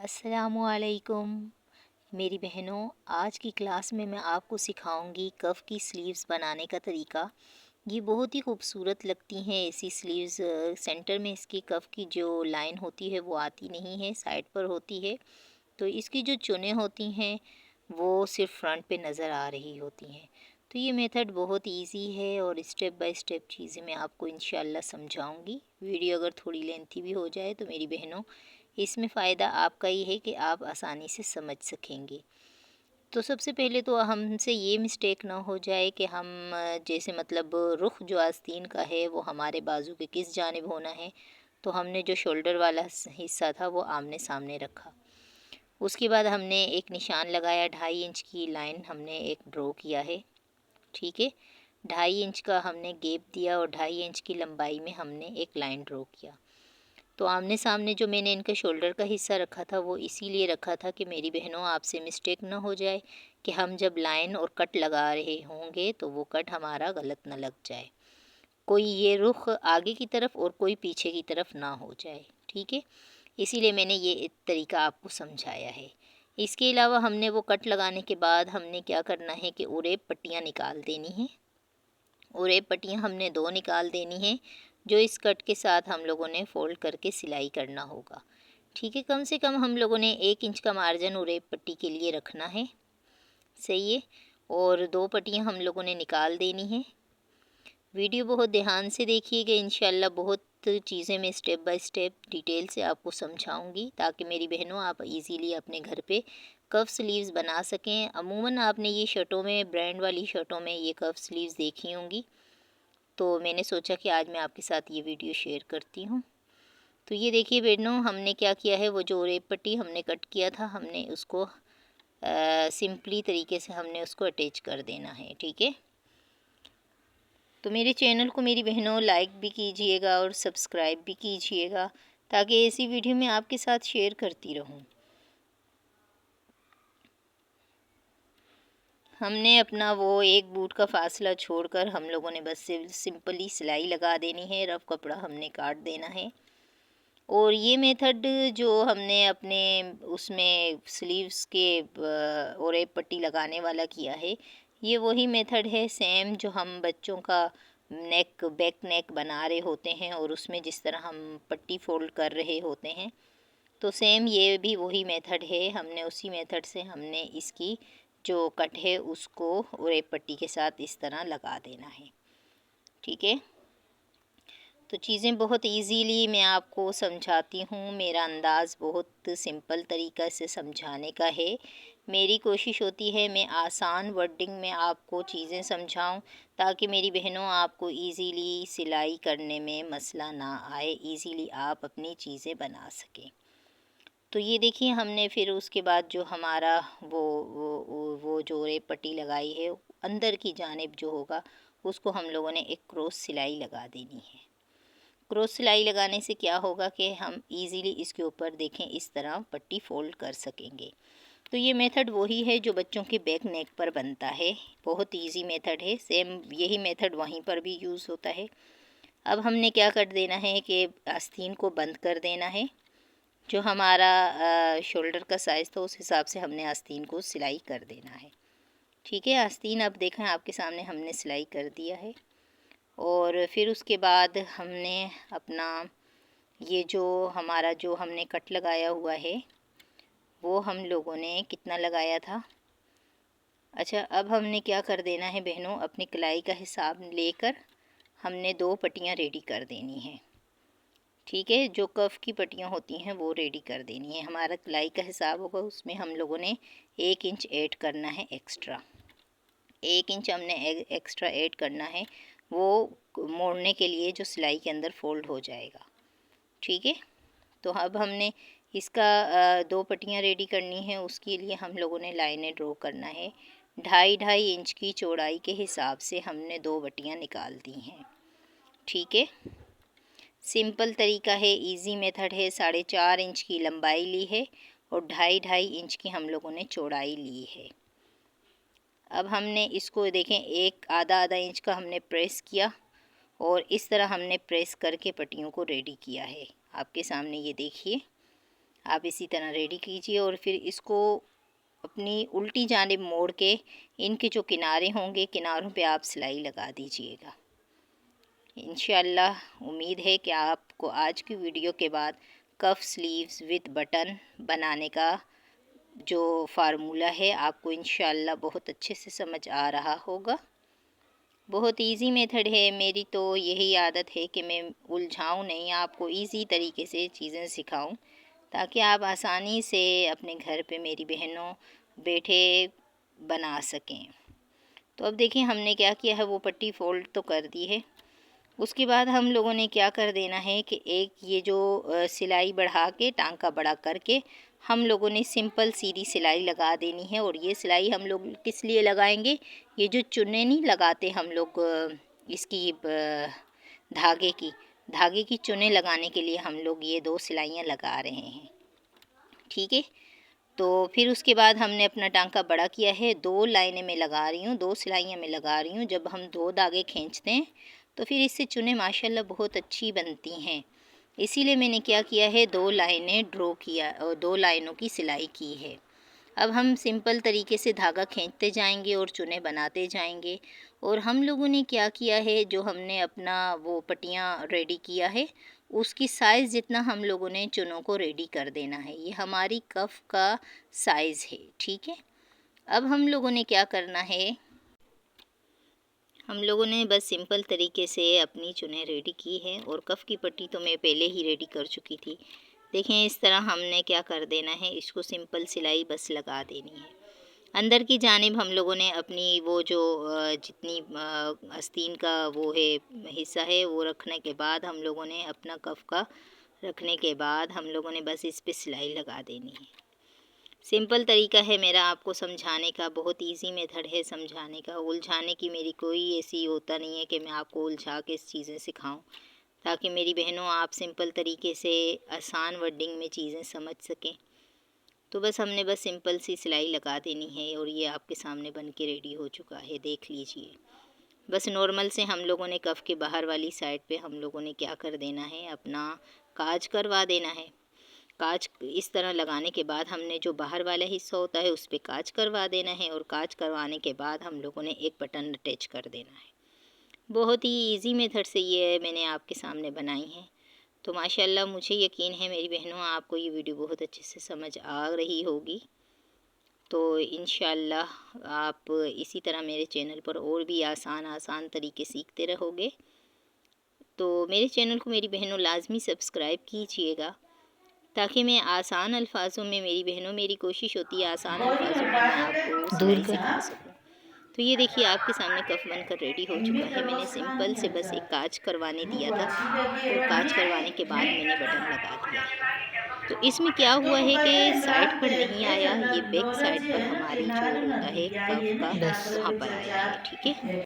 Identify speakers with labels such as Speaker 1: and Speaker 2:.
Speaker 1: अस्सलामुअलैकुम मेरी बहनों, आज की क्लास में मैं आपको सिखाऊंगी कफ़ की स्लीव्स बनाने का तरीका। ये बहुत ही खूबसूरत लगती हैं ऐसी स्लीव्स। सेंटर में इसकी कफ़ की जो लाइन होती है वो आती नहीं है, साइड पर होती है। तो इसकी जो चुनें होती हैं वो सिर्फ फ्रंट पे नज़र आ रही होती हैं। तो ये मेथड बहुत इजी है और स्टेप बाय स्टेप चीज़ें मैं आपको इंशाल्लाह समझाऊंगी। वीडियो अगर थोड़ी लेंथी भी हो जाए तो मेरी बहनों, इसमें फ़ायदा आपका ही है कि आप आसानी से समझ सकेंगे। तो सबसे पहले तो हमसे ये मिस्टेक ना हो जाए कि हम जैसे मतलब रुख जो आस्तीन का है वो हमारे बाजू के किस जानिब होना है, तो हमने जो शोल्डर वाला हिस्सा था वो आमने सामने रखा। उसके बाद हमने एक निशान लगाया, 2.5 इंच की लाइन हमने एक ड्रॉ किया है। ठीक है, 2.5 इंच का हमने गैप दिया और 2.5 इंच की लंबाई में हमने एक लाइन ड्रॉ किया। तो आमने सामने जो मैंने इनके शोल्डर का हिस्सा रखा था वो इसीलिए रखा था कि मेरी बहनों आपसे मिस्टेक ना हो जाए कि हम जब लाइन और कट लगा रहे होंगे तो वो कट हमारा गलत ना लग जाए, कोई ये रुख आगे की तरफ और कोई पीछे की तरफ ना हो जाए। ठीक है, इसीलिए मैंने ये तरीका आपको समझाया है। इसके अलावा हमने वो कट लगाने के बाद हमने क्या करना है कि उरेब पट्टियाँ निकाल देनी हैं। उरेब पट्टियाँ हमने 2 निकाल देनी हैं, जो इस कट के साथ हम लोगों ने फ़ोल्ड करके सिलाई करना होगा। ठीक है, कम से कम हम लोगों ने 1 इंच का मार्जिन उरेब पट्टी के लिए रखना है। सही है, और 2 पट्टियाँ हम लोगों ने निकाल देनी हैं। वीडियो बहुत ध्यान से देखिएगा, इंशाल्लाह बहुत चीज़ें मैं स्टेप बाय स्टेप डिटेल से आपको समझाऊंगी ताकि मेरी बहनों आप इजीली अपने घर पे कफ स्लीव्स बना सकें। अमूमन आपने ये शर्टों में, ब्रांड वाली शर्टों में ये कफ स्लीव्स देखी होंगी, तो मैंने सोचा कि आज मैं आपके साथ ये वीडियो शेयर करती हूँ। तो ये देखिए बहनों, हमने क्या किया है, वो जो रेप पट्टी हमने कट किया था हमने उसको सिंपली तरीके से हमने उसको अटैच कर देना है। ठीक है, तो मेरे चैनल को मेरी बहनों लाइक भी कीजिएगा और सब्सक्राइब भी कीजिएगा ताकि ऐसी वीडियो मैं आपके साथ शेयर करती रहूँ। हमने अपना वो एक बूट का फासला छोड़कर हम लोगों ने बस सिंपली सिलाई लगा देनी है, रफ़ कपड़ा हमने काट देना है। और ये मेथड जो हमने अपने उसमें स्लीव्स के ओरेब पट्टी लगाने वाला किया है, ये वही मेथड है सेम जो हम बच्चों का नेक, बैक नेक बना रहे होते हैं और उसमें जिस तरह हम पट्टी फोल्ड कर रहे होते हैं, तो सेम ये भी वही मेथड है। हमने उसी मेथड से हमने इसकी जो कट है उसको ओरेब पट्टी के साथ इस तरह लगा देना है। ठीक है, तो चीज़ें बहुत इजीली मैं आपको समझाती हूँ। मेरा अंदाज़ बहुत सिंपल तरीक़ा से समझाने का है। मेरी कोशिश होती है मैं आसान वर्डिंग में आपको चीज़ें समझाऊँ ताकि मेरी बहनों आपको इजीली सिलाई करने में मसला ना आए, इजीली आप अपनी चीज़ें बना सकें। तो ये देखिए, हमने फिर उसके बाद जो हमारा वो जो रेप पट्टी लगाई है, अंदर की जानिब जो होगा उसको हम लोगों ने एक क्रॉस सिलाई लगा देनी है। क्रॉस सिलाई लगाने से क्या होगा कि हम इजीली इसके ऊपर देखें इस तरह पट्टी फोल्ड कर सकेंगे। तो ये मेथड वही है जो बच्चों के बैक नेक पर बनता है, बहुत इजी मेथड है। सेम यही मेथड वहीं पर भी यूज़ होता है। अब हमने क्या कर देना है कि आस्तीन को बंद कर देना है। जो हमारा शोल्डर का साइज़ था उस हिसाब से हमने आस्तीन को सिलाई कर देना है। ठीक है, आस्तीन अब देखें आपके सामने हमने सिलाई कर दिया है। और फिर उसके बाद हमने अपना ये जो हमारा जो हमने कट लगाया हुआ है वो हम लोगों ने कितना लगाया था। अच्छा, अब हमने क्या कर देना है बहनों, अपनी कलाई का हिसाब लेकर हमने 2 पट्टियाँ रेडी कर देनी हैं। ठीक है, जो कफ की पट्टियाँ होती हैं वो रेडी कर देनी है। हमारा कलाई का हिसाब होगा, उसमें हम लोगों ने 1 इंच ऐड करना है एक्स्ट्रा। 1 इंच हमने एक्स्ट्रा ऐड करना है, वो मोड़ने के लिए जो सिलाई के अंदर फोल्ड हो जाएगा। ठीक है, तो अब हमने इसका 2 पट्टियाँ रेडी करनी है। उसके लिए हम लोगों ने लाइनें ड्रॉ करना है। 2.5 इंच की चौड़ाई के हिसाब से हमने 2 पट्टियाँ निकाल दी हैं। ठीक है, सिंपल तरीका है, इजी मेथड है। 4.5 इंच की लंबाई ली है और 2.5 इंच की हम लोगों ने चौड़ाई ली है। अब हमने इसको देखें, एक आधा इंच का हमने प्रेस किया और इस तरह हमने प्रेस करके पट्टियों को रेडी किया है। आपके सामने ये देखिए, आप इसी तरह रेडी कीजिए और फिर इसको अपनी उल्टी जानिब मोड़ के इनके जो किनारे होंगे किनारों पे आप सिलाई लगा दीजिएगा। इंशाल्लाह उम्मीद है कि आपको आज की वीडियो के बाद कफ स्लीव्स विद बटन बनाने का जो फार्मूला है आपको इंशाल्लाह बहुत अच्छे से समझ आ रहा होगा। बहुत इजी मेथड है। मेरी तो यही आदत है कि मैं उलझाऊँ नहीं, आपको इजी तरीके से चीज़ें सिखाऊं ताकि आप आसानी से अपने घर पे मेरी बहनों बैठे बना सकें। तो अब देखिए हमने क्या किया है, वो पट्टी फ़ोल्ड तो कर दी है। उसके बाद हम लोगों ने क्या कर देना है कि एक ये जो सिलाई बढ़ा के टांका बड़ा करके हम लोगों ने सिंपल सीधी सिलाई लगा देनी है। और ये सिलाई हम लोग किस लिए लगाएंगे, ये जो चुन्ने नहीं लगाते हम लोग इसकी धागे की चुन्ने लगाने के लिए हम लोग ये 2 सिलाइयाँ लगा रहे हैं। ठीक है, तो फिर उसके बाद हमने अपना टांका बड़ा किया है। 2 लाइनें में लगा रही हूँ, 2 सिलाइयाँ में लगा रही हूँ। जब हम 2 धागे खींचते हैं तो फिर इससे चुन्ने माशाल्लाह बहुत अच्छी बनती हैं। इसीलिए मैंने क्या किया है, 2 लाइनें ड्रॉ किया और 2 लाइनों की सिलाई की है। अब हम सिंपल तरीके से धागा खींचते जाएंगे और चुन्ने बनाते जाएंगे। और हम लोगों ने क्या किया है, जो हमने अपना वो पट्टियाँ रेडी किया है उसकी साइज़ जितना हम लोगों ने चुनों को रेडी कर देना है। ये हमारी कफ का साइज़ है। ठीक है, अब हम लोगों ने क्या करना है, हम लोगों ने बस सिंपल तरीके से अपनी चुनें रेडी की है। और कफ़ की पट्टी तो मैं पहले ही रेडी कर चुकी थी। देखें इस तरह हमने क्या कर देना है, इसको सिंपल सिलाई बस लगा देनी है। अंदर की जानिब हम लोगों ने अपनी वो जो जितनी आस्तीन का वो है हिस्सा है वो रखने के बाद हम लोगों ने अपना कफ़ का रखने के बाद हम लोगों ने बस इस पे सिलाई लगा देनी है। सिंपल तरीका है मेरा आपको समझाने का, बहुत इजी मेथड है समझाने का। उलझाने की मेरी कोई ऐसी होता नहीं है कि मैं आपको उलझा के चीज़ें सिखाऊं, ताकि मेरी बहनों आप सिंपल तरीके से आसान वर्डिंग में चीज़ें समझ सकें। तो बस हमने बस सिंपल सी सिलाई लगा देनी है और ये आपके सामने बन के रेडी हो चुका है, देख लीजिए। बस नॉर्मल से हम लोगों ने कफ़ के बाहर वाली साइड पे हम लोगों ने क्या कर देना है, अपना काज करवा देना है। काज इस तरह लगाने के बाद हमने जो बाहर वाला हिस्सा होता है उस पर काज करवा देना है। और काज करवाने के बाद हम लोगों ने एक बटन अटैच कर देना है। बहुत ही इजी मेथड से ये मैंने आपके सामने बनाई है। तो माशाल्लाह मुझे यकीन है मेरी बहनों आपको ये वीडियो बहुत अच्छे से समझ आ रही होगी। तो इंशाल्लाह आप इसी तरह मेरे चैनल पर और भी आसान तरीके सीखते रहोगे। तो मेरे चैनल को मेरी बहनों लाजमी सब्सक्राइब कीजिएगा, ताकि मैं आसान अल्फाजों में, मेरी बहनों मेरी कोशिश होती है आसान अल्फाजों में मैं आपको सिलाई सिखा सकूं। तो ये देखिए आपके सामने कफ़ बनकर रेडी हो चुका है। मैंने सिंपल से बस एक काज करवाने दिया था और काज करवाने के बाद मैंने बटन लगा दिया है। तो इसमें क्या हुआ है कि साइड पर नहीं आया, ये बैक साइड पर हमारी जो होता है कफ़ का वहाँ पर आया है। ठीक है।